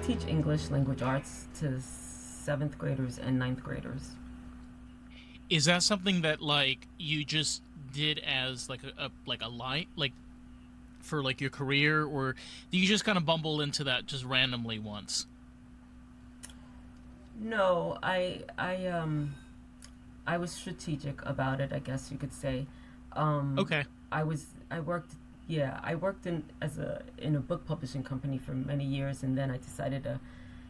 teach English language arts to seventh graders and ninth graders. Is that something that like you just did as like a light like for like your career, or do you just kind of bumble into that just randomly once? No, I was strategic about it, I guess you could say. Um, Okay. I worked, yeah, I worked in a book publishing company for many years, and then I decided to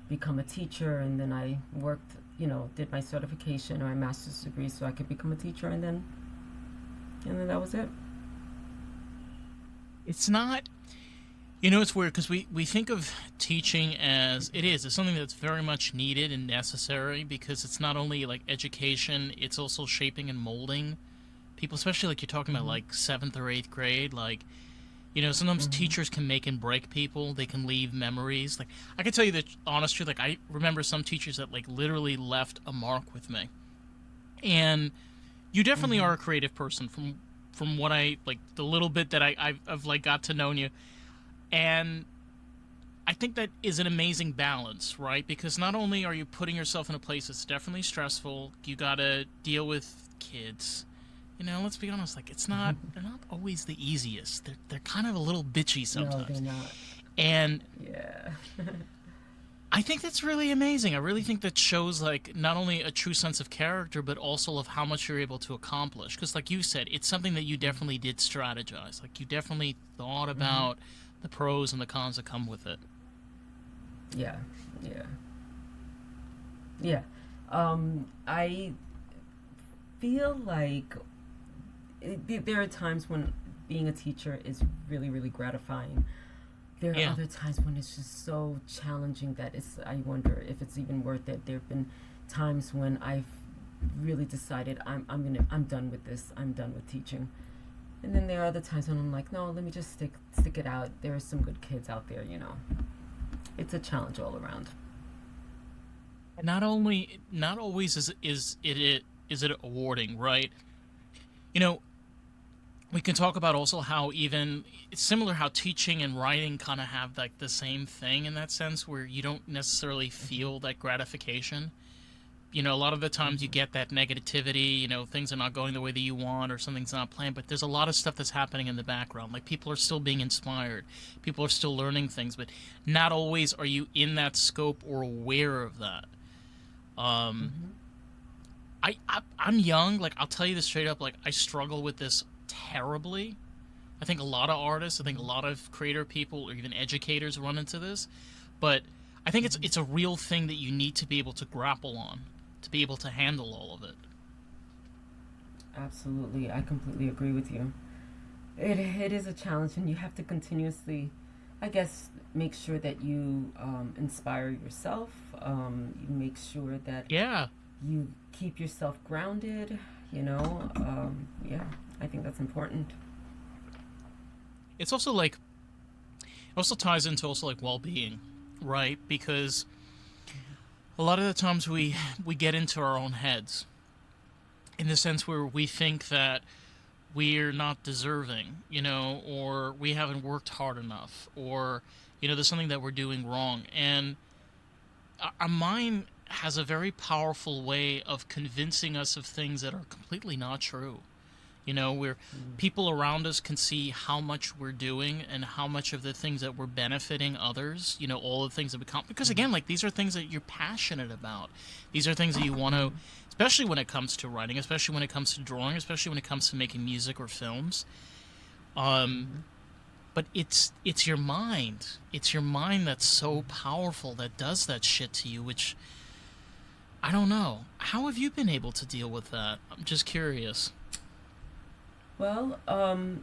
become a teacher, and then I worked, did my certification or my master's degree so I could become a teacher, and then that was it. It's not, you know, it's weird because we think of teaching as it's something that's very much needed and necessary because it's not only like education, it's also shaping and molding people, especially like you're talking about Hmm. like seventh or eighth grade. Like, you know, sometimes Hmm. teachers can make and break people. They can leave memories. Like, I can tell you the honest truth. Like, I remember some teachers that like literally left a mark with me. And you definitely Hmm. are a creative person from what I like the little bit that I've like got to know you. And I think that is an amazing balance, right? Because not only are you putting yourself in a place that's definitely stressful, you got to deal with kids. You know, let's be honest, like they're not always the easiest. They're kind of a little bitchy No, they're sometimes. not. And Yeah. I think that's really amazing. I really think that shows like not only a true sense of character but also of how much you're able to accomplish, because like you said, it's something that you definitely did strategize. Like you definitely thought Hmm. about the pros and the cons that come with it. Yeah. Yeah. Yeah. I feel like there are times when being a teacher is really, really gratifying. There are Yeah. other times when it's just so challenging that I wonder if it's even worth it. There have been times when I've really decided I'm done with this. I'm done with teaching. And then there are other times when I'm like, no, let me just stick it out. There are some good kids out there. It's a challenge all around. And not always is it awarding, right? You know, we can talk about also how even it's similar how teaching and writing kind of have like the same thing in that sense where you don't necessarily feel that gratification. You know, a lot of the times you Hmm. get that negativity, you know, things are not going the way that you want or something's not planned, but there's a lot of stuff that's happening in the background. Like people are still being inspired, people are still learning things, but not always are you in that scope or aware of that. Um, Hmm. I'm young. Like I'll tell you this straight up. Like I struggle with this terribly. I think a lot of artists, I think a Hmm. lot of creator people, or even educators run into this. But I think Hmm. it's a real thing that you need to be able to grapple on, to be able to handle all of it. Absolutely, I completely agree with you. It is a challenge, and you have to continuously, I guess, make sure that you inspire yourself. You make sure that Yeah, you keep yourself grounded. Yeah, I think that's important. it's also like it also ties into also like well-being, right? Because a lot of the times we get into our own heads in the sense where we think that we're not deserving, you know, or we haven't worked hard enough, or you know, there's something that we're doing wrong, and our mind has a very powerful way of convincing us of things that are completely not true. You know, where Mm. people around us can see how much we're doing and how much of the things that we're benefiting others, you know, all the things that we come, because Mm. again, like these are things that you're passionate about. These are things that you want to, Mm. especially when it comes to writing, especially when it comes to drawing, especially when it comes to making music or films. Um, Mm. but it's your mind. It's your mind that's so powerful that does that shit to you, which I don't know. How have you been able to deal with that? I'm just curious. Well,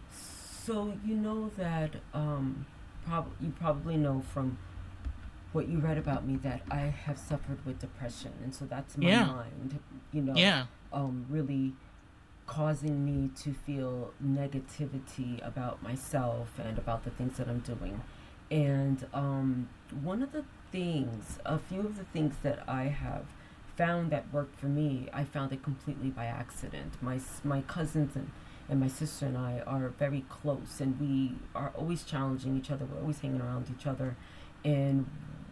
so you know that you probably know from what you read about me that I have suffered with depression, and so that's my Yeah. mind, you know, Yeah. really causing me to feel negativity about myself and about the things that I'm doing. And one of the a few of the things that I have found that worked for me, I found it completely by accident. My cousins and my sister and I are very close, and we are always challenging each other. We're always hanging around each other, and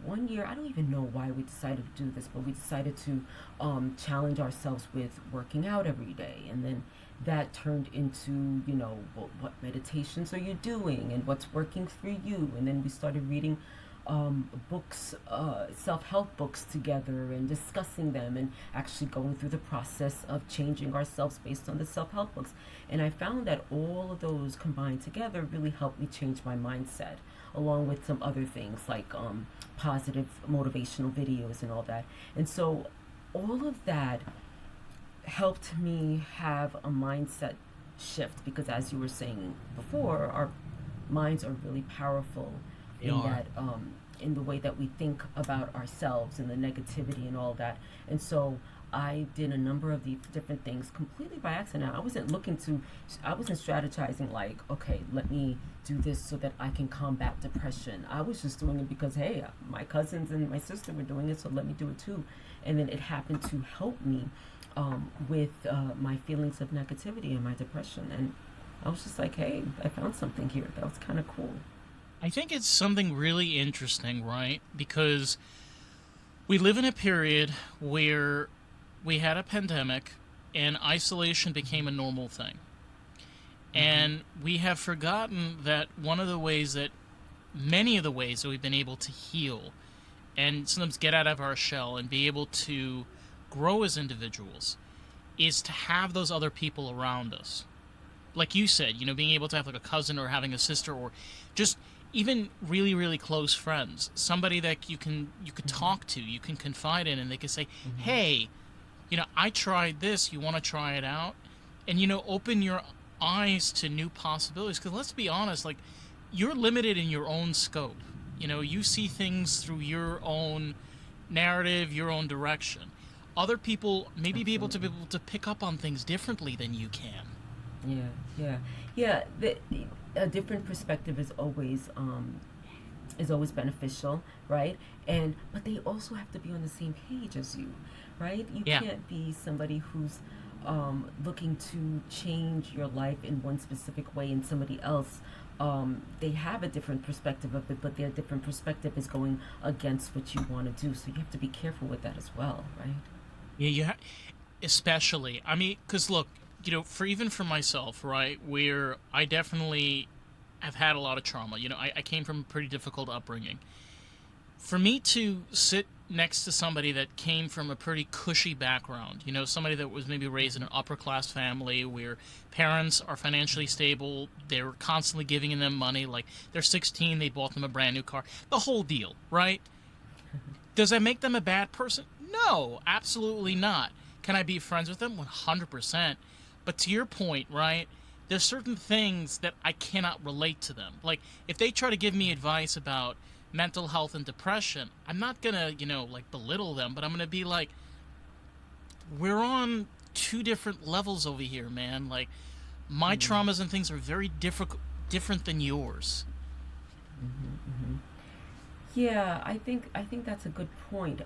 one year, I don't even know why we decided to do this, but we decided to challenge ourselves with working out every day. And then that turned into, what meditations are you doing and what's working for you. And then we started reading books, self-help books together and discussing them and actually going through the process of changing ourselves based on the self-help books. And I found that all of those combined together really helped me change my mindset, along with some other things like positive motivational videos and all that. And so all of that helped me have a mindset shift, because as you were saying before, our minds are really powerful They in are. that in the way that we think about ourselves and the negativity and all that. And so I did a number of these different things completely by accident. I wasn't strategizing like, okay, let me do this so that I can combat depression. I was just doing it because, hey, my cousins and my sister were doing it, so let me do it too. And then it happened to help me with my feelings of negativity and my depression. And I was just like, hey, I found something here. That was kind of cool. I think it's something really interesting, right? Because we live in a period where we had a pandemic and isolation became a normal thing. Mm-hmm. And we have forgotten that one of the ways that, many of the ways that we've been able to heal and sometimes get out of our shell and be able to grow as individuals is to have those other people around us. Like you said, being able to have like a cousin or having a sister or just even really, really close friends, somebody that you could Mm-hmm. talk to, you can confide in, and they can say, Mm-hmm. "Hey, I tried this. You want to try it out?" And open your eyes to new possibilities. Because let's be honest, like you're limited in your own scope. You see things through your own narrative, your own direction. Other people maybe be Absolutely. able to pick up on things differently than you can. Yeah, yeah, yeah. A different perspective is always beneficial, right? And but they also have to be on the same page as you, right? You Yeah. can't be somebody who's looking to change your life in one specific way, and somebody else they have a different perspective of it, but their different perspective is going against what you want to do. So you have to be careful with that as well, right? Yeah, especially. I mean, because look, for even for myself, right, where I definitely have had a lot of trauma. I came from a pretty difficult upbringing. For me to sit next to somebody that came from a pretty cushy background, somebody that was maybe raised in an upper class family where parents are financially stable, they're constantly giving them money, like they're 16, they bought them a brand new car, the whole deal, right? Does that make them a bad person? No, absolutely not. Can I be friends with them? 100%. But to your point, right? There's certain things that I cannot relate to them. Like, if they try to give me advice about mental health and depression, I'm not gonna, like belittle them, but I'm gonna be like, we're on two different levels over here, man. Like, my Yeah. traumas and things are very different than yours. Mm-hmm. Yeah, I think that's a good point.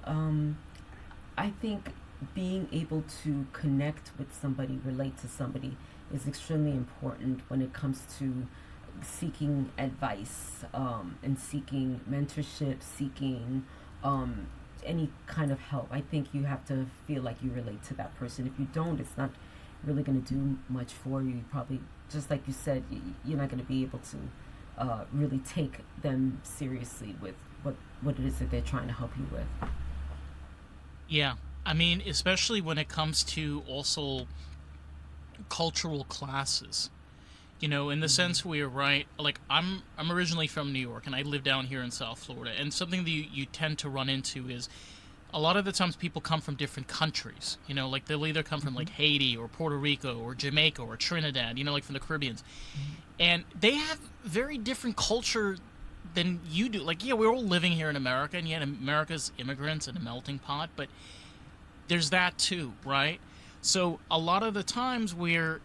I think being able to connect with somebody, relate to somebody, is extremely important when it comes to seeking advice and seeking mentorship, seeking um, any kind of help. I think you have to feel like you relate to that person. If you don't, it's not really going to do much for you. You probably, just like you said, you're not going to be able to really take them seriously with what it is that they're trying to help you with. Yeah. I mean, especially when it comes to also cultural classes. In the Mm-hmm. sense where, right, like I'm originally from New York and I live down here in South Florida, and something that you tend to run into is a lot of the times people come from different countries. Like they'll either come from Mm-hmm. like Haiti or Puerto Rico or Jamaica or Trinidad. Like from the Caribbeans, Mm-hmm. and they have very different culture than you do. Like, yeah, we're all living here in America, and yet America's immigrants and a melting pot, but there's that too, right? So a lot of the times where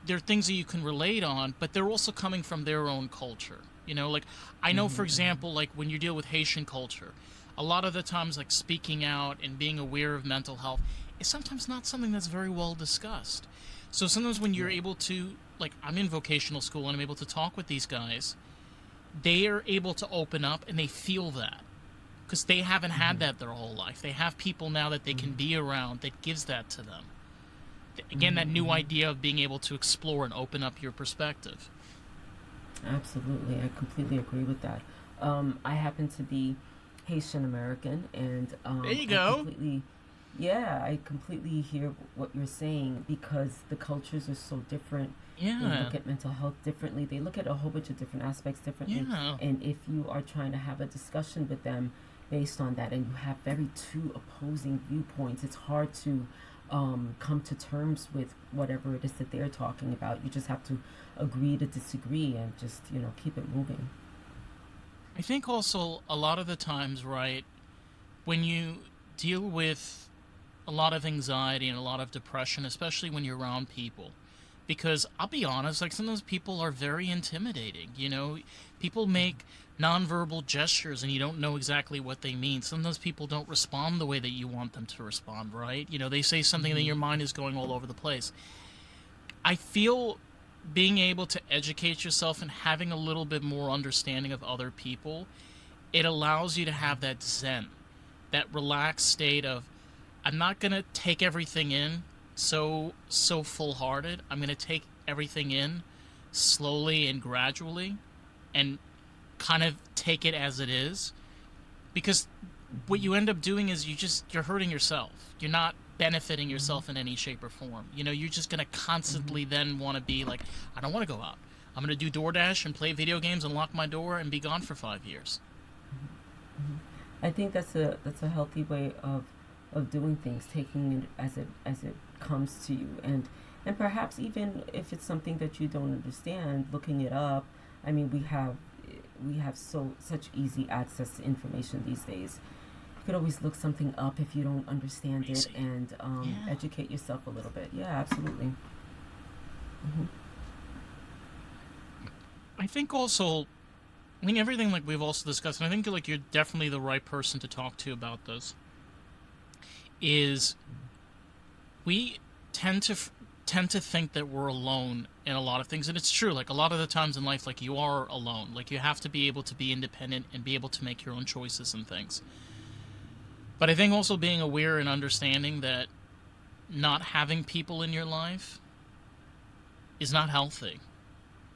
there are things that you can relate on, but they're also coming from their own culture. Like I know, for Mm-hmm. example, like when you deal with Haitian culture, a lot of the times, like speaking out and being aware of mental health is sometimes not something that's very well discussed. So sometimes when you're Yeah. able to, like, I'm in vocational school and I'm able to talk with these guys, they are able to open up and they feel that because they haven't had Mm-hmm. that their whole life. They have people now that they can Mm-hmm. be around that gives that to them. Again, that new Mm-hmm. idea of being able to explore and open up your perspective. Absolutely, I completely agree with that. I happen to be Haitian American, and There you I go. completely, yeah, I completely hear what you're saying because the cultures are so different. They Yeah, look at mental health differently. They look at a whole bunch of different aspects differently. yeah. And if you are trying to have a discussion with them based on that, and you have very two opposing viewpoints, it's hard to come to terms with whatever it is that they're talking about. You just have to agree to disagree and just keep it moving. I think also a lot of the times, right, when you deal with a lot of anxiety and a lot of depression, especially when you're around people. Because I'll be honest, like sometimes people are very intimidating. People make nonverbal gestures and you don't know exactly what they mean. Sometimes people don't respond the way that you want them to respond, right? They say something and then Mm-hmm. your mind is going all over the place. I feel being able to educate yourself and having a little bit more understanding of other people, it allows you to have that zen, that relaxed state of I'm not gonna take everything in so full hearted. I'm gonna take everything in slowly and gradually and kind of take it as it is. Because what you end up doing is you're hurting yourself. You're not benefiting Mm-hmm. yourself in any shape or form. You're just gonna Mm-hmm. constantly then want to be like, I don't want to go out. I'm gonna do DoorDash and play video games and lock my door and be gone for 5 years. Mm-hmm. I think that's a healthy way of doing things, taking it as it comes to you, and perhaps even if it's something that you don't understand, looking it up. I mean, we have such easy access to information these days. You could always look something up if you don't understand it Crazy. and Yeah. educate yourself a little bit. Yeah, absolutely. Hmm. I think also I think everything like we've also discussed, and I think like you're definitely the right person to talk to about this. Is we tend to tend to think that we're alone in a lot of things, and it's true. Like a lot of the times in life, like you are alone. Like you have to be able to be independent and be able to make your own choices and things. But I think also being aware and understanding that not having people in your life is not healthy.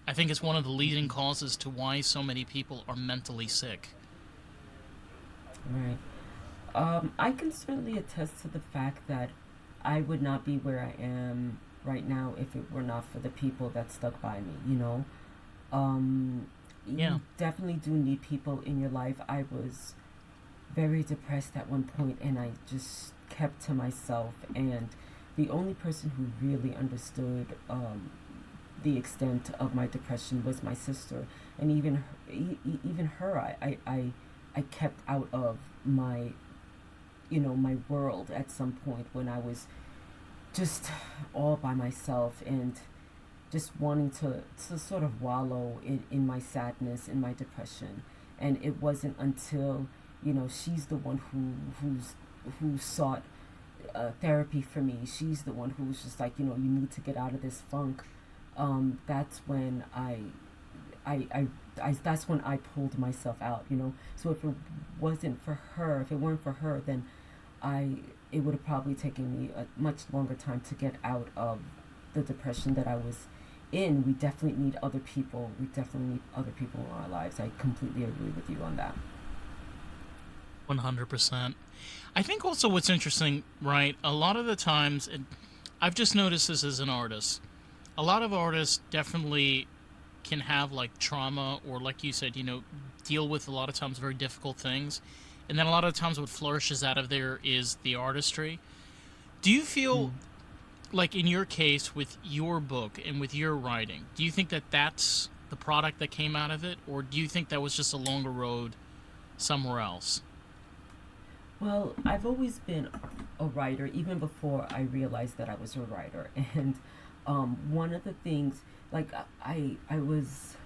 I think it's one of the leading causes to why so many people are mentally sick. Right. I can certainly attest to the fact that I would not be where I am right now if it were not for the people that stuck by me. Um, Yeah. you definitely do need people in your life. I was very depressed at one point, and I just kept to myself. And the only person who really understood the extent of my depression was my sister, and even her, I kept out of my world at some point when I was just all by myself and just wanting to sort of wallow in my sadness, in my depression. And it wasn't until she's the one who sought therapy for me. She's the one who was just like, you need to get out of this funk. That's when that's when I pulled myself out. So if it wasn't for her, if it weren't for her, then I it would have probably taken me a much longer time to get out of the depression that I was in. We definitely need other people. We definitely need other people in our lives. I completely agree with you on that. 100%. I think also what's interesting, right? A lot of the times, and I've just noticed this as an artist, a lot of artists definitely can have like trauma or, like you said, deal with a lot of times very difficult things. And then a lot of times what flourishes out of there is the artistry. Do you Mm. feel like in your case with your book and with your writing, do you think that that's the product that came out of it? Or do you think that was just a longer road somewhere else? Well, I've always been a writer, even before I realized that I was a writer. And one of the things, like I was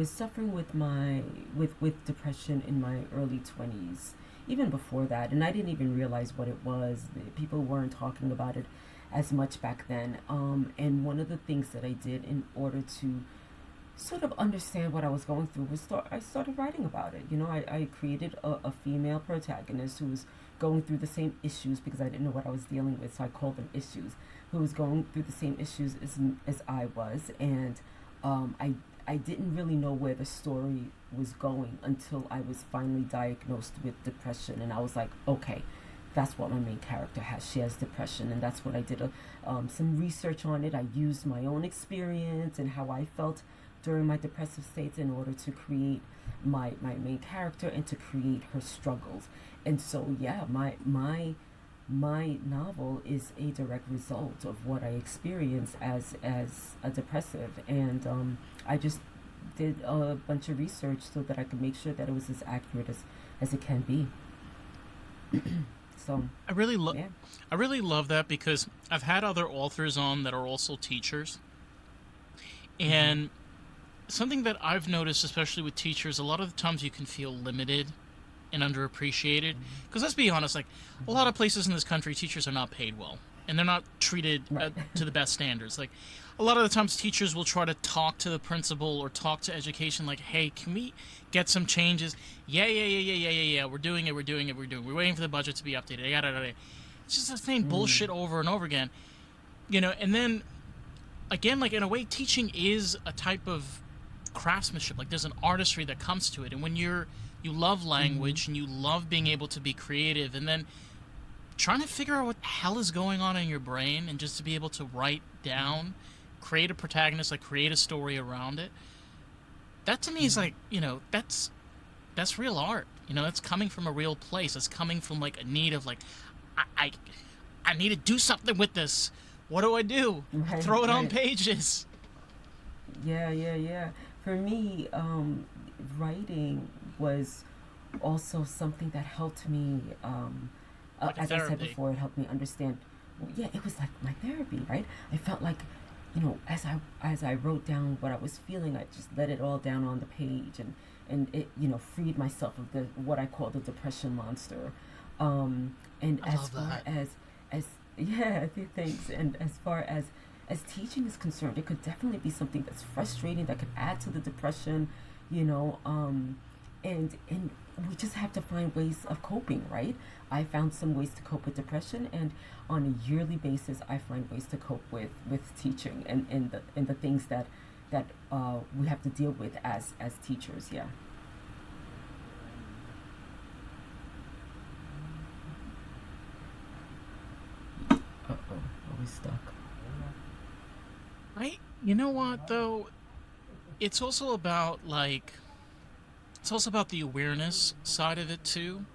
suffering with depression in my early 20s, even before that, and I didn't even realize what it was. People weren't talking about it as much back then. And one of the things that I did in order to sort of understand what I was going through, I started writing about it. You know, I created a female protagonist who was going through the same issues because I didn't know what I was dealing with, so I called them issues. Who was going through the same issues as I was, and I didn't really know where the story was going until I was finally diagnosed with depression, and I was like, okay, that's what my main character has. She has depression, and that's what I did some research on it. I used my own experience and how I felt during my depressive states in order to create my main character and to create her struggles. And so, yeah, my novel is a direct result of what I experienced as a depressive, and I just did a bunch of research so that I could make sure that it was as accurate as it can be. So, I really love yeah. I really love that because I've had other authors on that are also teachers, Mm-hmm. and something that I've noticed, especially with teachers, a lot of the times you can feel limited and underappreciated. Because let's be honest, like a lot of places in this country, teachers are not paid well and they're not treated Right. to the best standards. Like a lot of the times, teachers will try to talk to the principal or talk to education, like, "Hey, can we get some changes?" Yeah, yeah, yeah, yeah, yeah, yeah, yeah. We're doing it. We're doing it. We're doing it. We're waiting for the budget to be updated. Yada, yada, yada. It's just the same Mm. bullshit over and over again, you know. And then again, like in a way, teaching is a type of craftsmanship. Like there's an artistry that comes to it, and when you love Mm-hmm. language and you love being able to be creative, and then trying to figure out what the hell is going on in your brain, and just to be able to write down, create a protagonist, like create a story around it. That to me is Mm-hmm. like, that's real art. That's coming from a real place. It's coming from like a need of like, I, I, I need to do something with this. What do I do? I Right. throw it on Right. pages. Yeah. Yeah. Yeah. For me, writing was also something that helped me. Like a As I said therapy. before, it helped me understand. Yeah, it was like my therapy, right? I felt like, as I wrote down what I was feeling, I just let it all down on the page, and it, freed myself of the what I call the depression monster. And I as love far that. as yeah, things, and as far as teaching is concerned, it could definitely be something that's frustrating that could add to the depression, you know. And we just have to find ways of coping, right? I found some ways to cope with depression, and on a yearly basis, I find ways to cope with teaching and the things that we have to deal with as teachers. Yeah. Uh oh, are we stuck? Right? You know what though? It's also about the awareness side of it too,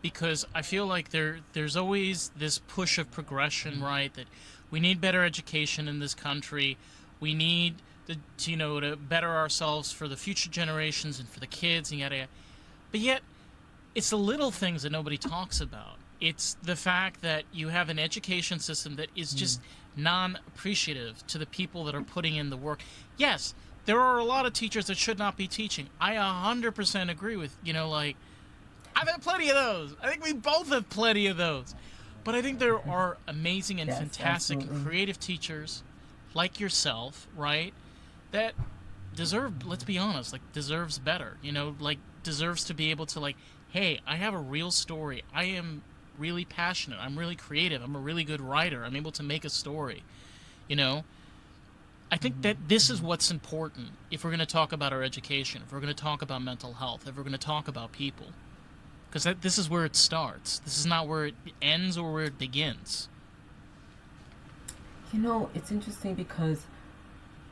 because I feel like there's always this push of progression, right? That we need better education in this country. We need to better ourselves for the future generations and for the kids and yada yada. But yet, it's the little things that nobody talks about. It's the fact that you have an education system that is Mm. just non appreciative to the people that are putting in the work. Yes, there are a lot of teachers that should not be teaching. I 100% agree with, like, I've had plenty of those. I think we both have plenty of those. But I think there are amazing and Yes, fantastic and absolutely. creative teachers like yourself, right? That deserve, let's be honest, like deserves better, like deserves to be able to like, hey, I have a real story. I am really passionate. I'm really creative. I'm a really good writer. I'm able to make a story, you know? I think Mm-hmm. that this is Mm-hmm. what's important if we're going to talk about our education, if we're going to talk about mental health, if we're going to talk about people. Because this is where it starts. This is not where it ends or where it begins. It's interesting because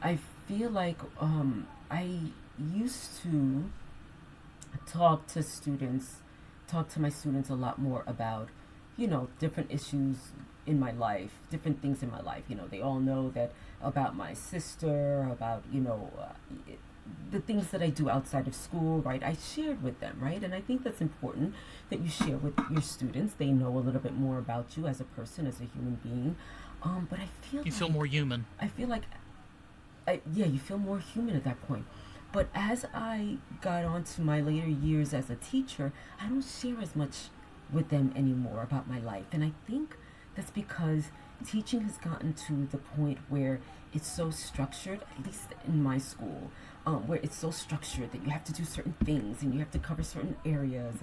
I feel like I used to talk to students, talk to my students a lot more about, different issues in my life, different things in my life. They all know that about my sister, about, the things that I do outside of school, right? I shared with them, right? And I think that's important that you share with your students. They know a little bit more about you as a person, as a human being. But You feel more human. I feel like yeah, you feel more human at that point. But as I got on to my later years as a teacher, I don't share as much with them anymore about my life. And I think that's because teaching has gotten to the point where it's so structured, at least in my school. where it's so structured that you have to do certain things and you have to cover certain areas,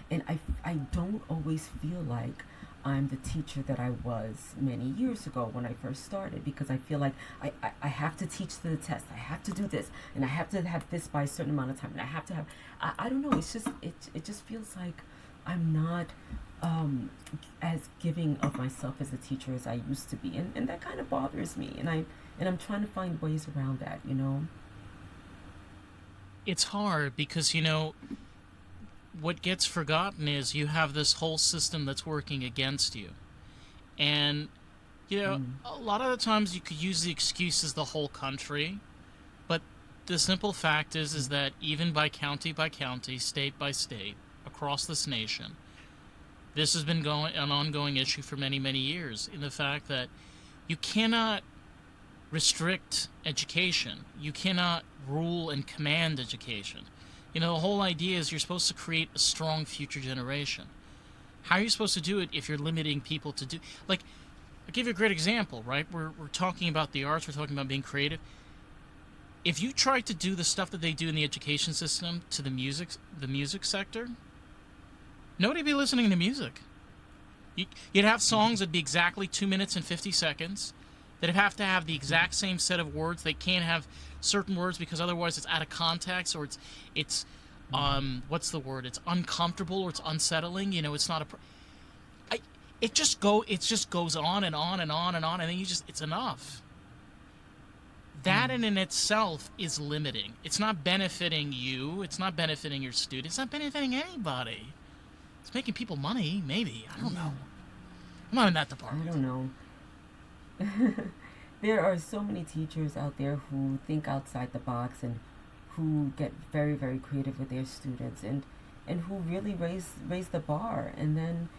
and I don't always feel like I'm the teacher that I was many years ago when I first started, because I feel like I have to teach to the test. I have to do this, and I have to have this by a certain amount of time, and I have to have. I don't know. It's just it just feels like I'm not as giving of myself as a teacher as I used to be, and that kind of bothers me. And I'm trying to find ways around that. You know. It's hard because, you know, what gets forgotten is you have this whole system that's working against you. And, you know, Mm. a lot of the times you could use the excuse as the whole country, but the simple fact is that even by county, state by state, across this nation, this has been an ongoing issue for many, many years, in the fact that you cannot restrict education. You cannot rule and command education. You know, the whole idea is you're supposed to create a strong future generation. How are you supposed to do it if you're limiting people to do... Like, I'll give you a great example, right? We're talking about the arts, we're talking about being creative. If you try to do the stuff that they do in the education system to the music sector, nobody'd be listening to music. You'd have songs that'd be exactly 2 minutes and 50 seconds, that have to have the exact same set of words. They can't have certain words because otherwise it's out of context, or it's what's the word? It's uncomfortable, or it's unsettling. You know, it's not it just goes on and on and on and on, and then it's enough. That in itself is limiting. It's not benefiting you. It's not benefiting your students. It's not benefiting anybody. It's making people money, maybe. I don't know. I'm not in that I department. don't know. There are so many teachers out there who think outside the box and who get very, very creative with their students, and who really raise the bar. And then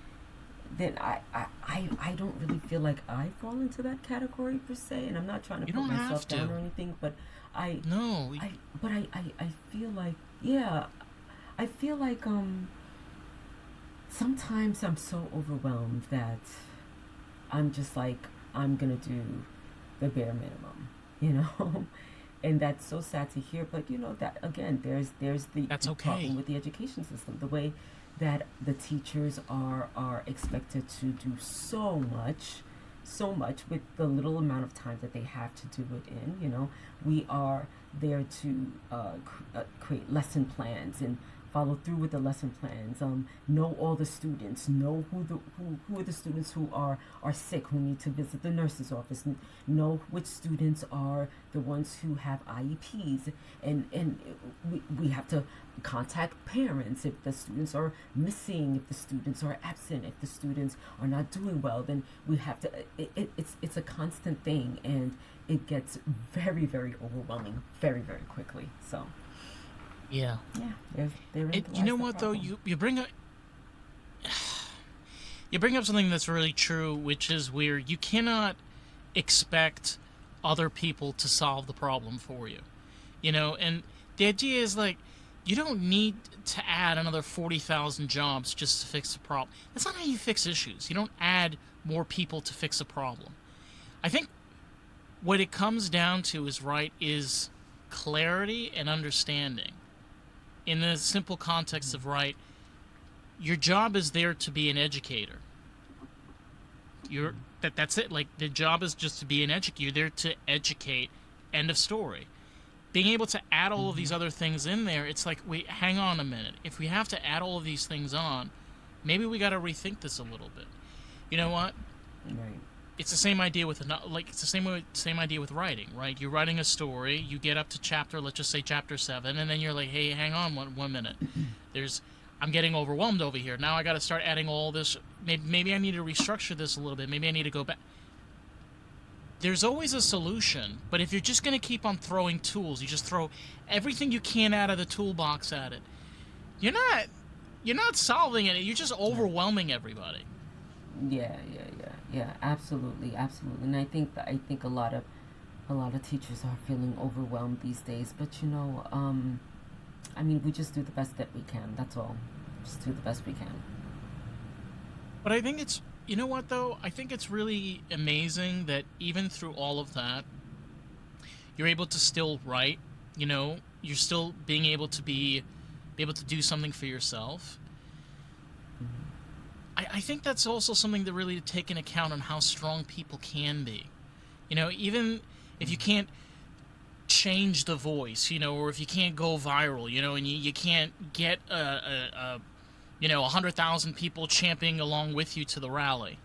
I don't really feel like I fall into that category per se, and I'm not trying to You put don't have myself to. down or anything, but I No. I feel like, yeah, I feel like sometimes I'm so overwhelmed that I'm just like, I'm gonna do the bare minimum, you know. And that's so sad to hear, but you know that again, there's That's the okay. problem with the education system, the way that the teachers are expected to do so much with the little amount of time that they have to do it in. You know, we are there to create lesson plans and follow through with the lesson plans. Know all the students. Know who are the students who are sick, who need to visit the nurse's office. Know which students are the ones who have IEPs, and we have to contact parents if the students are missing, if the students are absent, if the students are not doing well. Then we have to. It's a constant thing, and it gets very, very overwhelming very, very quickly. So Yeah. yeah, therein You lies know the what though? problem. You bring up something that's really true, which is where you cannot expect other people to solve the problem for you. You know, and the idea is like, you don't need to add another 40,000 jobs just to fix the problem. That's not how you fix issues. You don't add more people to fix a problem. I think what it comes down to is clarity and understanding. In the simple context of, right, your job is there to be an educator. That's it. Like, the job is just to be an educator. You're there to educate. End of story. Being able to add all of these other things in there, it's like, wait, hang on a minute. If we have to add all of these things on, maybe we got to rethink this a little bit. You know what? Right. It's the same idea with it's the same idea with writing, right? You're writing a story, you get up to chapter, let's just say chapter 7, and then you're like, hey, hang on one minute. I'm getting overwhelmed over here. Now I got to start adding all this. Maybe I need to restructure this a little bit. Maybe I need to go back. There's always a solution, but if you're just going to keep on throwing tools, you just throw everything you can out of the toolbox at it. You're not solving it. You're just overwhelming everybody. Yeah. Absolutely, absolutely. And I think a lot of teachers are feeling overwhelmed these days. But you know, I mean, we just do the best that we can. That's all. Just do the best we can. But I think you know what though? I think it's really amazing that even through all of that, you're able to still write, you know, you're still being able to be able to do something for yourself. I think that's also something to really take into account on how strong people can be. Even if you can't change the voice, or if you can't go viral, and you can't get 100,000 people champing along with you to the rally.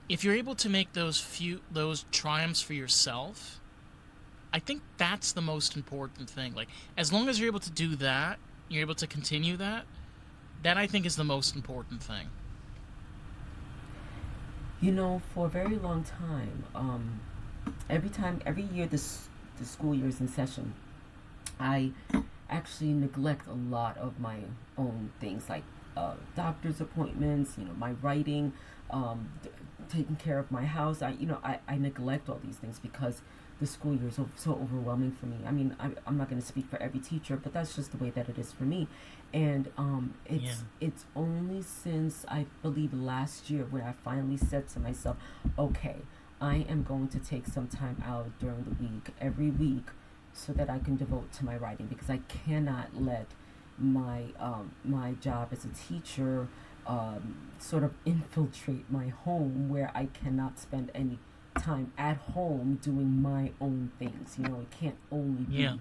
If you're able to make those triumphs for yourself, I think that's the most important thing. Like, as long as you're able to do that, you're able to continue that. That, I think, is the most important thing. For a very long time, every year the school year is in session, I actually neglect a lot of my own things, like doctor's appointments, my writing, taking care of my house. I neglect all these things because the school year is so overwhelming for me. I mean, I'm not going to speak for every teacher, but that's just the way that it is for me. And it's only since, I believe, last year when I finally said to myself, okay, I am going to take some time out during the week, every week, so that I can devote to my writing, because I cannot let my job as a teacher sort of infiltrate my home, where I cannot spend any time at home doing my own things. It can't only be Yeah.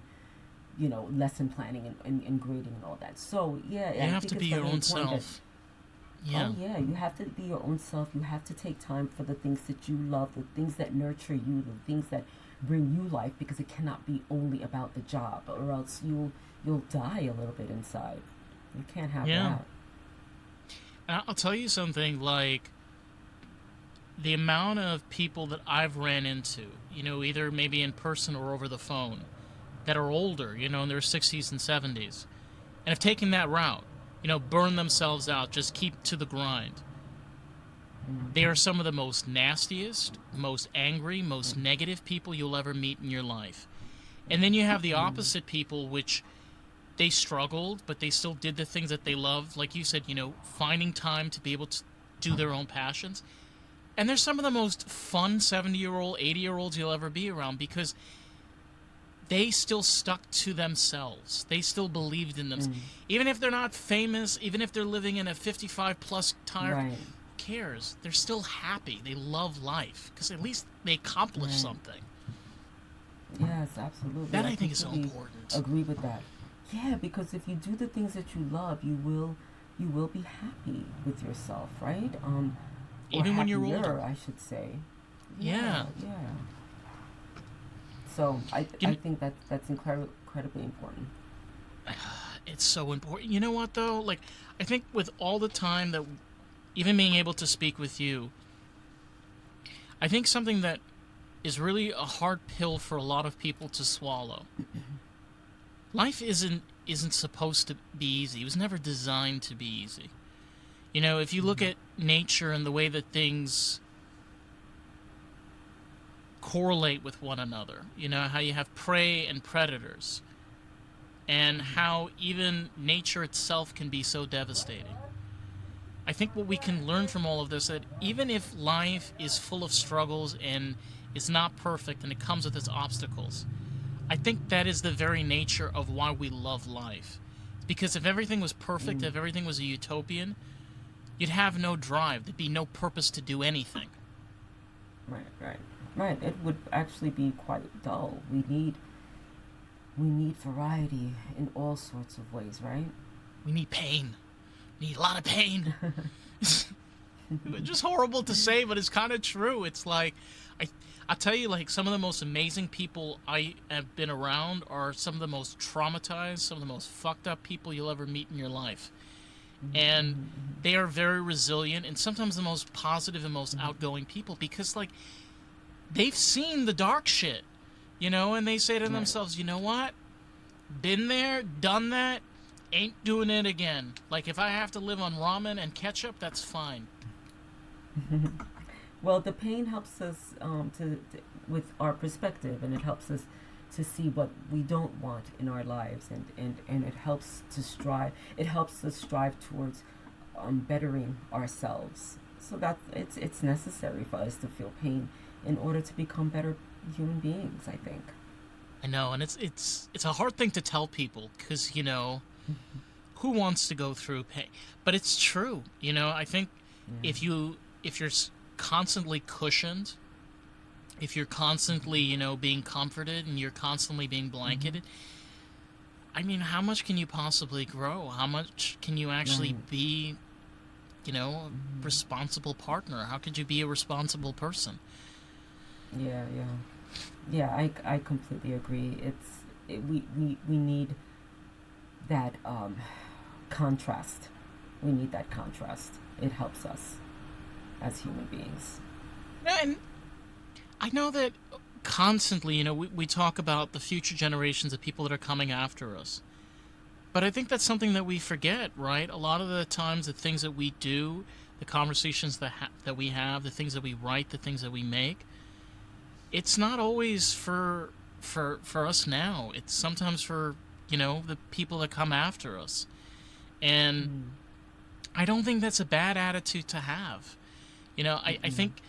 lesson planning and grading and all that. So yeah, You I have think to it's be very your own important that, self. oh Yeah. yeah, you have to be your own self. You have to take time for the things that you love, the things that nurture you, the things that bring you life, because it cannot be only about the job, or else you'll die a little bit inside. You can't have Yeah. that. And I'll tell you something, like, the amount of people that I've ran into, either maybe in person or over the phone, that are older, in their 60s and 70s, and have taken that route, burn themselves out, just keep to the grind. They are some of the most nastiest, most angry, most negative people you'll ever meet in your life. And then you have the opposite people, which they struggled, but they still did the things that they loved. Like you said, finding time to be able to do their own passions. And they're some of the most fun 70-year-old, 80-year-olds you'll ever be around, because they still stuck to themselves. They still believed in themselves. Even if they're not famous, even if they're living in a 55-plus tired, Right. who cares? They're still happy. They love life, because at least they accomplished Right. something. Yes, absolutely. That, I I think, is so completely important. agree with that. Yeah, because if you do the things that you love, you will be happy with yourself, right? Or Even when you're happier, older. I should say. Yeah, Yeah. yeah. So I You I kn- think that's incredibly important. It's so important. You know what, though? Like, I think with all the time that, even being able to speak with you, I think something that is really a hard pill for a lot of people to swallow. Life isn't supposed to be easy. It was never designed to be easy. If you look at nature and the way that things correlate with one another, how you have prey and predators, and how even nature itself can be so devastating. I think what we can learn from all of this, that even if life is full of struggles and is not perfect and it comes with its obstacles, I think that is the very nature of why we love life. Because if everything was perfect, Mm, if everything was a utopian, you'd have no drive. There'd be no purpose to do anything. right, right, right. It would actually be quite dull. We need variety in all sorts of ways, right? We need pain. We need a lot of pain. It's just horrible to say, but it's kind of true. It's like, I, I tell you, like, some of the most amazing people I have been around are some of the most traumatized, some of the most fucked up people you'll ever meet in your life. And they are very resilient, and sometimes the most positive and most outgoing people, because, like, they've seen the dark shit, and they say to Right. themselves, you know what? Been there, done that, ain't doing it again. Like, if I have to live on ramen and ketchup, that's fine. Well, the pain helps us with our perspective, and it helps us to see what we don't want in our lives, and it helps to strive. It helps us strive towards bettering ourselves. So that it's necessary for us to feel pain in order to become better human beings, I think. I know, and it's a hard thing to tell people because Mhm. who wants to go through pain? But it's true. I think Yeah. if you're constantly cushioned, if you're constantly being comforted and you're constantly being Hmm. blanketed, I mean, how much can you possibly grow? How much can you actually Right. be, a Hmm. responsible partner? How could you be a responsible person? Yeah, yeah, yeah. I completely agree. We need that contrast. We need that contrast. It helps us as human beings. And I know that constantly, we talk about the future generations of people that are coming after us. But I think that's something that we forget, right? A lot of the times, the things that we do, the conversations that we have, the things that we write, the things that we make, it's not always for us now. It's sometimes for the people that come after us, and Mm. I don't think that's a bad attitude to have. I Mm-mm. think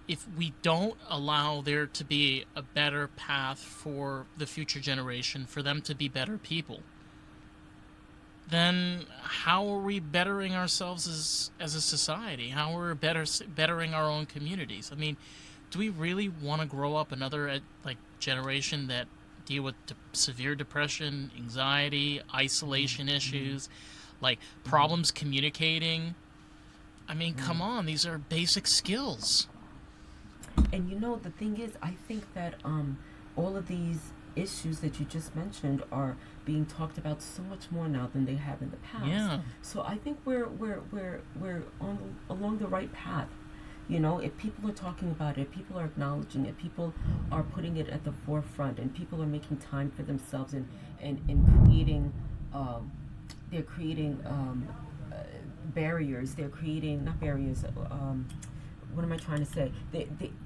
if we don't allow there to be a better path for the future generation, for them to be better people, then how are we bettering ourselves as a society? How are we bettering our own communities? I mean, do we really want to grow up another like generation that deal with severe depression, anxiety, isolation Mm-hmm. issues, like Mm-hmm. problems communicating? I mean, come Right. on, these are basic skills. And the thing is, I think that all of these issues that you just mentioned are being talked about so much more now than they have in the past. Yeah. So I think we're on along the right path. If people are talking about it, people are acknowledging it, people are putting it at the forefront, and people are making time for themselves and creating, um, they're creating barriers. They're creating not barriers. What am I trying to say?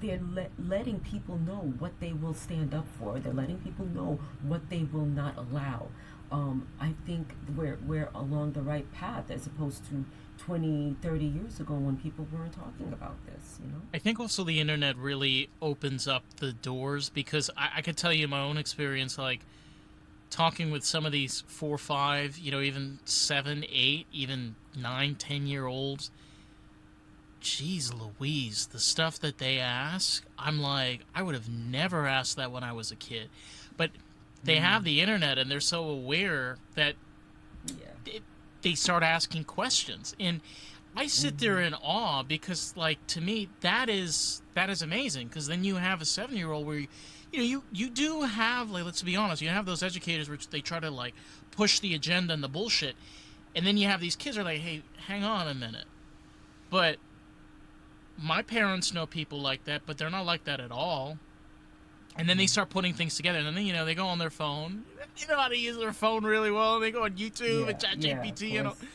They're letting people know what they will stand up for. They're letting people know what they will not allow. I think we're along the right path as opposed to 20, 30 years ago when people weren't talking about this. I think also the internet really opens up the doors because I could tell you my own experience, like talking with some of these 4, 5, even 7, 8, even 9, 10 year olds. Jeez Louise, the stuff that they ask, I'm like, I would have never asked that when I was a kid. But they have Mm, the internet and they're so aware that yeah. it, they start asking questions. And I sit there Mm-hmm. in awe because, like, to me, that is amazing. Because then you have a 7 year old where you do have, like, let's be honest, you have those educators which they try to like push the agenda and the bullshit, and then you have these kids who are like, hey, hang on a minute, but my parents know people like that, but they're not like that at all. And then they Mm-hmm. start putting things together, and then they go on their phone. They know how to use their phone really well. And they go on YouTube and Yeah, yeah, of ChatGPT and course. all.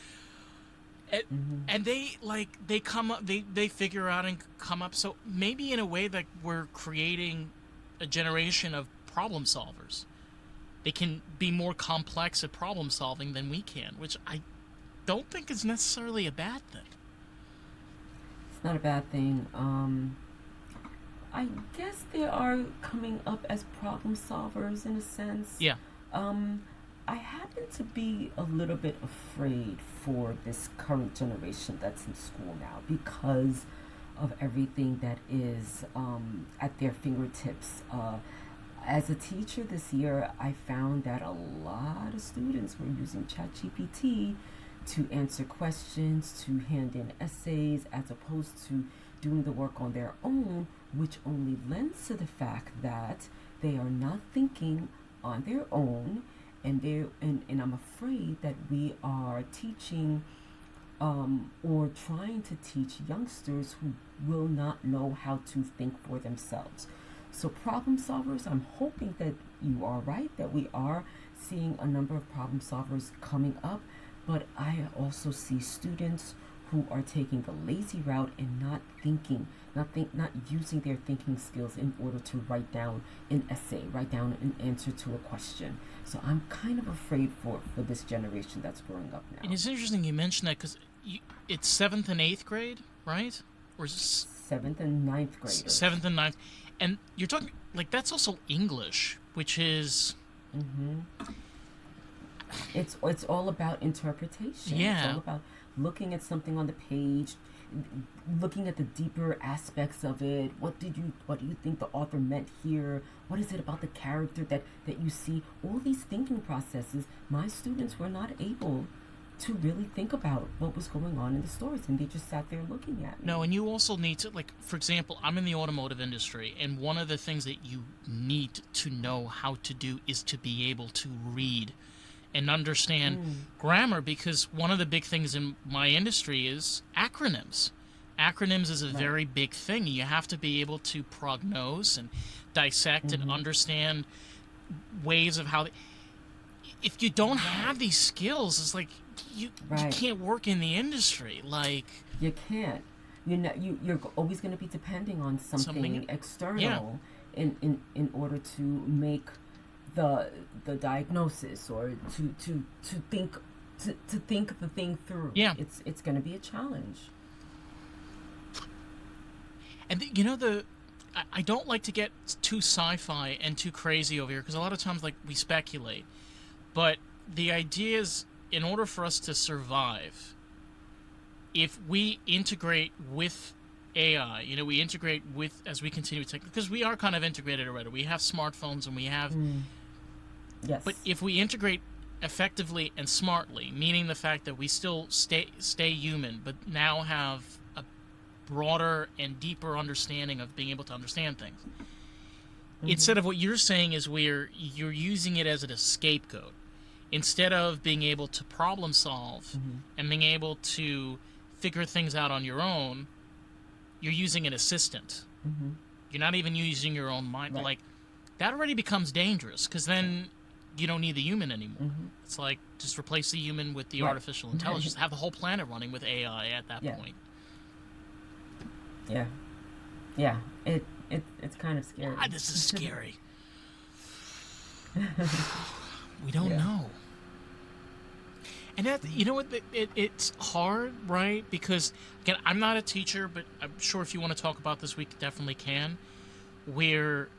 And, Mm-hmm. and they come up, they figure out and come up. So maybe in a way that we're creating a generation of problem solvers. They can be more complex at problem solving than we can, which I don't think is necessarily a bad thing. It's not a bad thing. I guess they are coming up as problem solvers in a sense. Yeah. Um, I happen to be a little bit afraid for this current generation that's in school now because of everything that is at their fingertips. As a teacher this year, I found that a lot of students were using ChatGPT to answer questions, to hand in essays, as opposed to doing the work on their own, which only lends to the fact that they are not thinking on their own, and I'm afraid that we are teaching or trying to teach youngsters who will not know how to think for themselves. So, problem solvers, I'm hoping that you are right, that we are seeing a number of problem solvers coming up, but I also see students who are taking the lazy route and not thinking, not using their thinking skills in order to write down an essay, write down an answer to a question. So I'm kind of afraid for this generation that's growing up And now. it's interesting you mentioned that because it's seventh and eighth grade, right? Or is Seventh and ninth graders. seventh and ninth? And you're talking like that's also English. which is Mm-hmm. It's all about interpretation. It's all yeah. about looking at something on the page, looking at the deeper aspects of it. What do you think the author meant here? What is it about the character that you see? All these thinking processes, my students were not able to really think about what was going on in the stories, and they just sat there looking at me. No, and you also need to, like, for example, I'm in the automotive industry, and one of the things that you need to know how to do is to be able to read and understand Mm, grammar, because one of the big things in my industry is acronyms. Acronyms is a right. very big thing. You have to be able to prognose and dissect and Mm-hmm. understand ways of how if you don't Right. have these skills, it's like you Right. can't work in the industry. Like You can't. You're always going to be depending on something, something yeah, external in order to make the the diagnosis, or to think to think the thing through. yeah. It's going to be a challenge. And you know I don't like to get too sci-fi and too crazy over here because a lot of times like we speculate, but the idea is in order for us to survive, if we integrate with AI, we integrate with as we continue to because we are kind of integrated already. We have smartphones and we have, Mm, but yes. if we integrate effectively and smartly, meaning the fact that we still stay human, but now have a broader and deeper understanding of being able to understand things. Mm-hmm. Instead of what you're saying is where you're using it as a scapegoat. Instead of being able to problem solve Mm-hmm. and being able to figure things out on your own, you're using an assistant. Mm-hmm. You're not even using your own mind. Right. Like, that already becomes dangerous because then you don't need the human anymore. Mm-hmm. It's like just replace the human with the Right. artificial intelligence. Have the whole planet running with AI at that Yeah. point. Yeah. Yeah. It's kind of scary. God, this is scary. We don't Yeah. know. And that, you know what, it's hard, right? Because, again, I'm not a teacher, but I'm sure if you want to talk about this, we definitely can. Where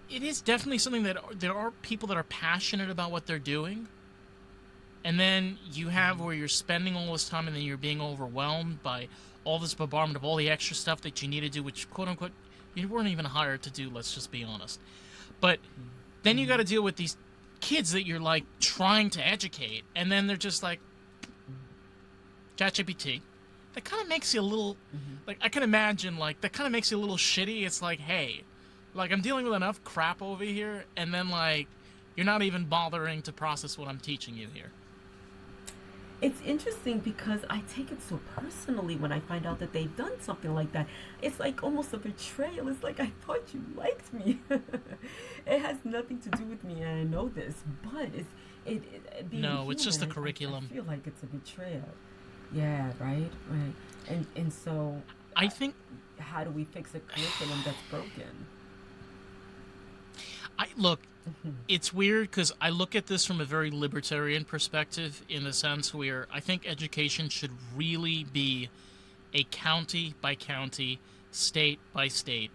it is definitely something that there are people that are passionate about what they're doing. And then you have where you're spending all this time and then you're being overwhelmed by all this bombardment of all the extra stuff that you need to do, which, quote unquote, you weren't even hired to do, let's just be honest. But then you got Mm-hmm. to deal with these kids that you're like trying to educate, and then they're just like ChatGPT. That kind of makes you a little Mm-hmm. like I can imagine like that kind of makes you a little shitty. It's like, hey, like I'm dealing with enough crap over here, and then like you're not even bothering to process what I'm teaching you here. It's interesting because I take it so personally when I find out that they've done something like that. It's like almost a betrayal. It's like, I thought you liked me. It has nothing to do with me, and I know this, but being No, it's just the human, I curriculum. feel like it's a betrayal. Yeah, right, right. And so, I think how do we fix a curriculum that's broken? I look. It's weird because I look at this from a very libertarian perspective in the sense where I think education should really be a county by county, state by state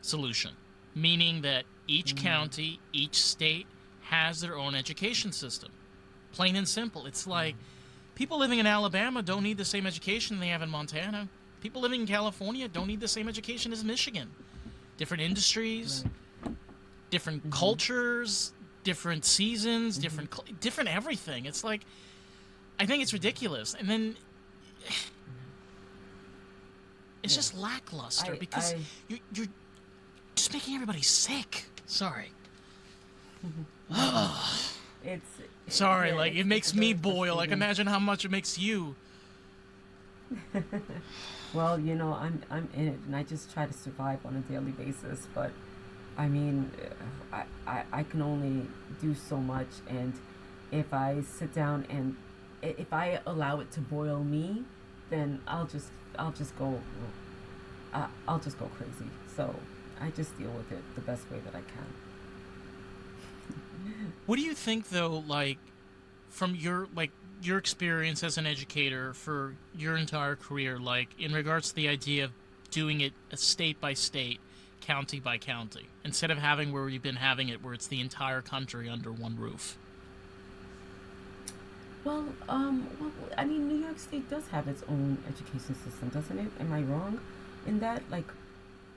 solution. Meaning that each Mm, county, each state has their own education system. Plain and simple. It's like people living in Alabama don't need the same education they have in Montana. People living in California don't need the same education as Michigan. Different industries, right. different Mm-hmm. cultures, different seasons, Mm-hmm. different everything. It's like I think it's ridiculous. And then it's Yeah. just lackluster I, because I, you're just making everybody sick. Sorry. no, it's, Sorry, yeah, like it it's makes me very boil. Like frustrating. imagine how much it makes you. Well, I'm in it, and I just try to survive on a daily basis. But I mean, I can only do so much, and if I sit down and if I allow it to boil me, then I'll just go crazy. So I just deal with it the best way that I can. What do you think though, like from your experience as an educator for your entire career, like in regards to the idea of doing it a state by state, county by county instead of having where we've been having it where it's the entire country under one roof. Well, I mean, New York State does have its own education system, doesn't it? Am I wrong in that? Like,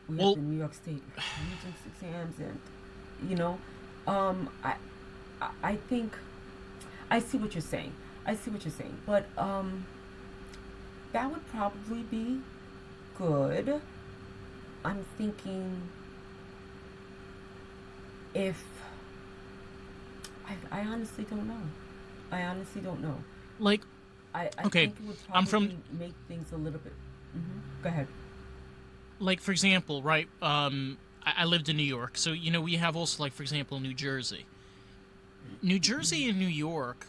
we have Well, the New York State Regents exams, and you know, um, I, I think I see what you're saying. I see what you're saying, but that would probably be good. I'm thinking if I honestly don't know. I honestly don't know. like, I okay, think it would I'm from, probably make things a little bit. Go ahead. like, for example, right? I lived in New York, so we have also, like, for example, New Jersey. New Jersey and New York,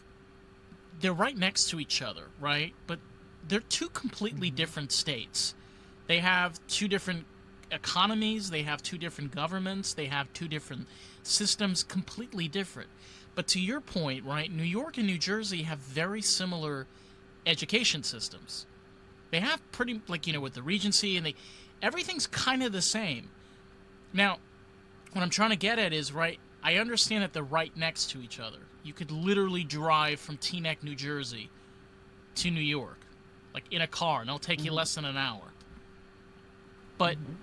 they're right next to each other, right? But they're two completely Mm-hmm. different states. They have two different economies, they have two different governments, they have two different systems, completely different. But to your point, right, New York and New Jersey have very similar education systems. They have pretty, like, with the Regency, and everything's kind of the same. Now, what I'm trying to get at is, right, I understand that they're right next to each other. You could literally drive from Teaneck, New Jersey to New York, like in a car, and it'll take you Mm-hmm. less than an hour. But Mm-hmm.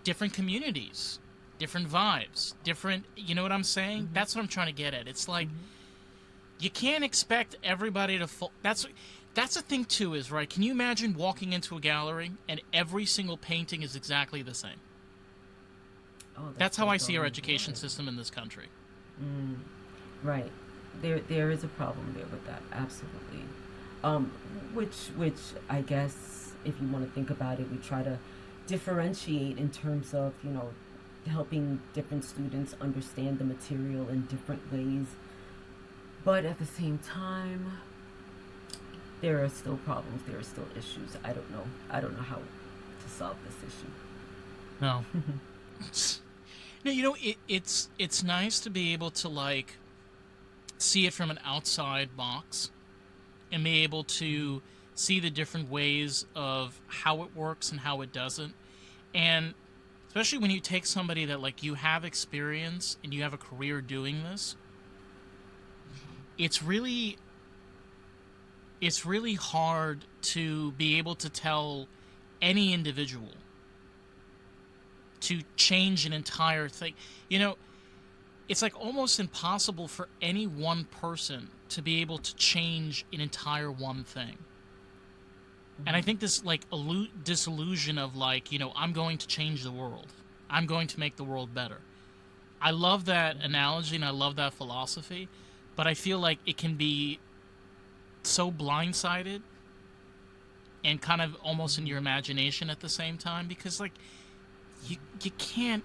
different communities, different vibes, different, you know what I'm saying? Mm-hmm. That's what I'm trying to get at. It's like Mm-hmm. you can't expect everybody to that's the thing too is, right? Can you imagine walking into a gallery and every single painting is exactly the same? Oh, that's That's how so I see our darn education good. system in this country. Mm, right. There is a problem there with that. Absolutely. Um, which I guess if you want to think about it, we try to differentiate in terms of helping different students understand the material in different ways. But at the same time, there are still problems. There are still issues. I don't know. I don't know how to solve this No. No, it's nice to be able to, like, see it from an outside box and be able to see the different ways of how it works and how it doesn't. And especially when you take somebody that, like, you have experience and you have a career doing this, it's really it's really hard to be able to tell any individual to change an entire thing. You know, it's like almost impossible for any one person to be able to change an entire one thing. And I Mm-hmm. think this, like, disillusion of, like, I'm going to change the world. I'm going to make the world better. I love that Mm-hmm. analogy and I love that philosophy, but I feel like it can be so blindsided and kind of almost in Mm-hmm. your imagination at the same time because, like, you can't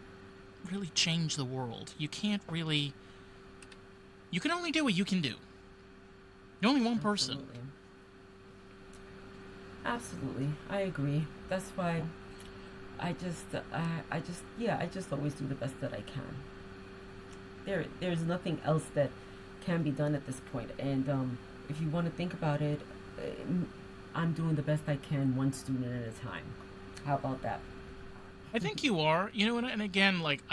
really change the world. You can't really. You can only do what you can do. You're only one person. Absolutely. Absolutely. I agree. That's why I just always do the best that I can. There's nothing else that can be done at this point. And if you want to think about it, I'm doing the best I can, one student at a time. How about that? I think you are. And again, like,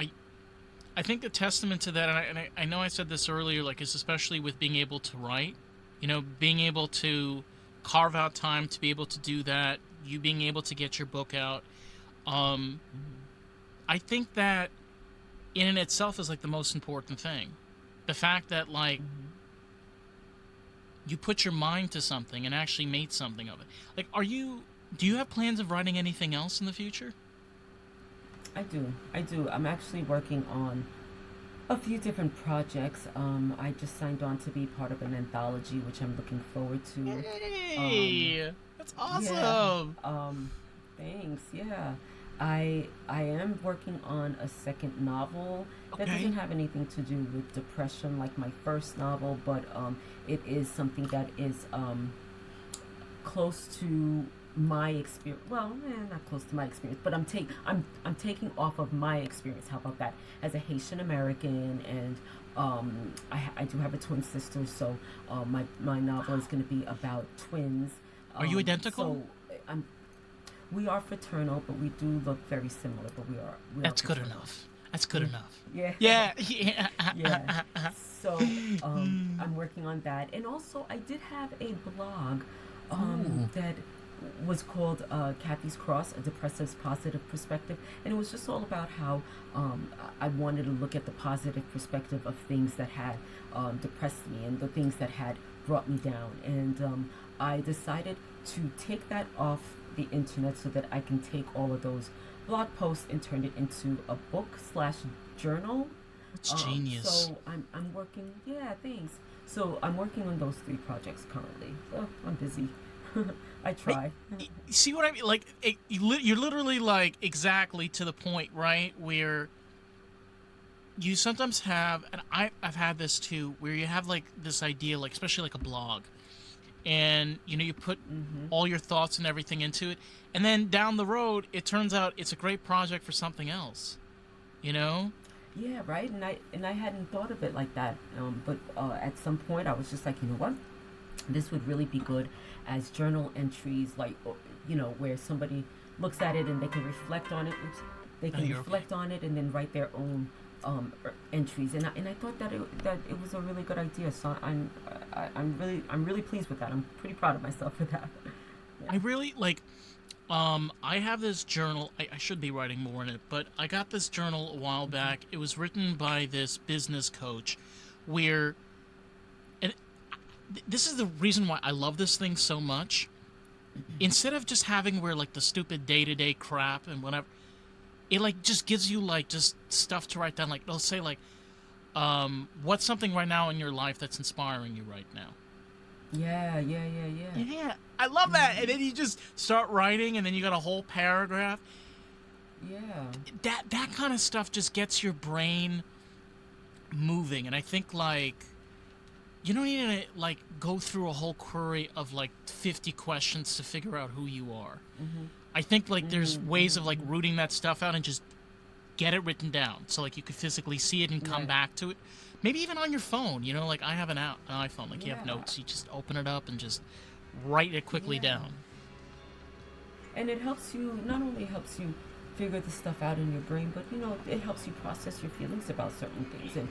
I think the testament to that, and I know I said this earlier, like, is especially with being able to write, being able to carve out time to be able to do that, you being able to get your book out. Um, Mm-hmm. I think that in and itself is, like, the most important thing. The fact that, like, Mm-hmm. you put your mind to something and actually made something of it. Like, do you have plans of writing anything else in the future? I do. I do. I'm actually working on a few different projects. I just signed on to be part of an anthology, which I'm looking forward to. Um, Hey, that's yeah. awesome. Um, Thanks. Yeah. I am working on a second novel that Okay. doesn't have anything to do with depression like my first novel, but it is something that is close to my experience. Well, not close to my experience, but I'm taking off of my experience. How about that? As a Haitian American, and I do have a twin sister, so my novel is going to be about twins. Are you identical? So I'm We are fraternal, but we do look very similar. But we are That's good fraternal. enough. That's good enough. Yeah. Yeah, yeah. Yeah. So I'm working on that, and also I did have a blog Ooh. that was called Cathy's Cross: A Depressive's Positive Perspective, and it was just all about how I wanted to look at the positive perspective of things that had depressed me and the things that had brought me down, and I decided to take that off the internet so that I can take all of those blog posts and turn it into a book slash journal. That's genius. So I'm working. Yeah, thanks. So I'm working on those three projects currently. So I'm busy. I Right? try. See what I mean? Like, you're literally like exactly to the point, right? Where you sometimes have, and I've had this too, where you have like this idea, like especially like a blog, and you put Mm-hmm. all your thoughts and everything into it, and then down the road, it turns out it's a great project for something else. You know? Yeah, right. And I hadn't thought of it like that. But at some point, I was just like, you know what? This would really be good as journal entries, like where somebody looks at it and they can reflect on it. Oops, they Oh, can you're okay. reflect on it and then write their own entries. And I thought that it was a really good idea. So I'm really pleased with that. I'm pretty proud of myself for that. Yeah. I really like. I have this journal. I should be writing more in it, but I got this journal a while back. It was written by this business coach, where, and this is the reason why I love this thing so much. Instead of just having where like the stupid day to day crap and whatever, it like just gives you like just stuff to write down. Like they'll say like, what's something right now in your life that's inspiring you right now? Yeah, yeah, yeah, yeah. Yeah, I love that. And then you just start writing, and then you got a whole paragraph. Yeah. That kind of stuff just gets your brain moving, and I think like you don't need to like go through a whole query of like 50 questions to figure out who you are. Mm-hmm. I think like there's Mm-hmm. ways of like Mm-hmm. rooting that stuff out and just get it written down so like you could physically see it and come Right. back to it. Maybe even on your phone, like I have an iPhone, like you have Yeah. notes, you just open it up and just write it quickly Yeah. down. And it helps you, not only helps you figure the stuff out in your brain, but it helps you process your feelings about certain things. And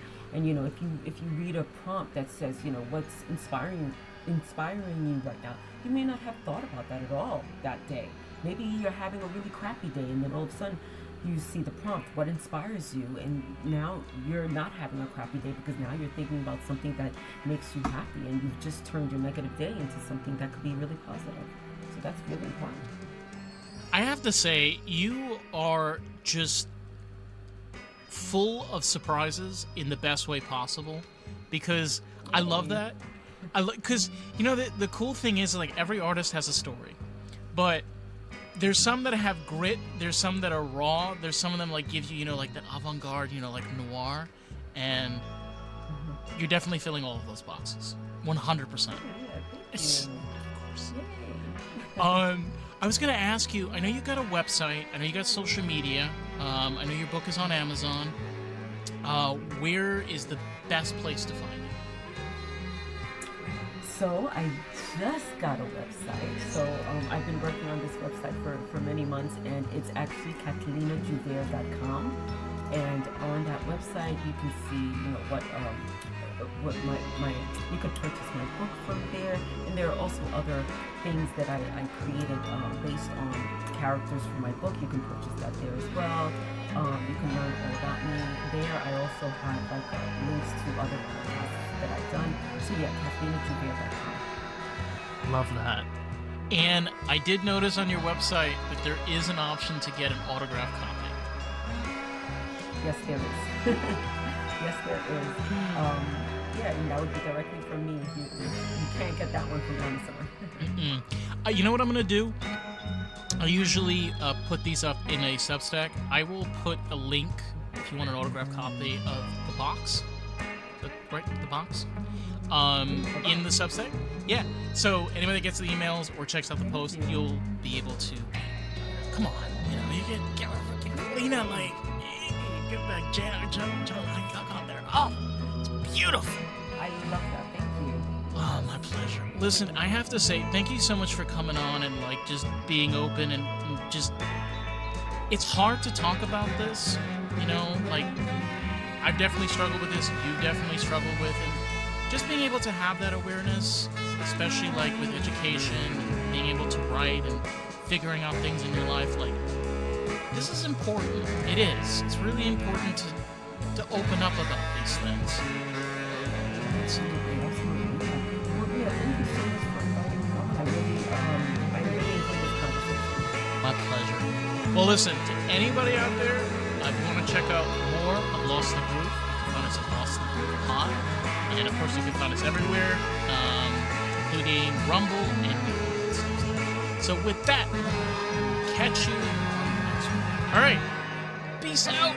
if you read a prompt that says what's inspiring you right now, you may not have thought about that at all that day. Maybe you're having a really crappy day, and then all of a sudden you see the prompt, what inspires you, and now you're not having a crappy day because now you're thinking about something that makes you happy, and you've just turned your negative day into something that could be really positive. So that's really important. I have to say, you are just full of surprises in the best way possible because I love Yay. that. Because the cool thing is like every artist has a story, but there's some that have grit. There's some that are raw. There's some of them like give you like that avant-garde, like noir, and Mhm. you're definitely filling all of those boxes, 100%. Yeah, thank Of you. course. Yay. I was gonna ask you. I know you got a website. I know you got social media. I know your book is on Amazon. Where is the best place to find it? So I just got a website. So I've been working on this website for many months, and it's actually CathelinaDuvert.com. And on that website, you can see, what my you could purchase my book from there, and there are also other things that I created based on characters from my book. You can purchase that there as well. You can learn all about me there. I also have like links to other podcasts that I've done. So yeah, CathelinaDuvert.com. Love that. And I did notice on your website that there is an option to get an autograph copy. Yes, there is. Yes, there is. Yeah, and that would be directly from me. You can't get that one from Amazon. Mm-mm. You know what I'm gonna do? I usually put these up in a Substack. I will put a link if you want an autograph copy of the box, the box, in the Substack. Yeah. So anybody that gets the emails or checks out the post, you. you'll be able to. Come on, you get Lena like get that jam on there. Oh, it's beautiful. I love that. Thank you. Oh, my pleasure. Listen, I have to say, thank you so much for coming on and like just being open and just. It's hard to talk about this, you know. Like, I've definitely struggled with this. You definitely struggled with, and just being able to have that awareness, especially like with education, and being able to write and figuring out things in your life, like this is important. It is. It's really important to open up about these things. Absolutely, absolutely. Well, yeah, thank you so much for inviting me on. I really enjoyed this conversation. My pleasure. Well, listen, to anybody out there, if you want to check out more of Lost the Groove, you can find us at Lost the Groove Pod. And of course, you can find us everywhere, including Rumble and YouTube. So with that, catch you on the next one. All right, peace out.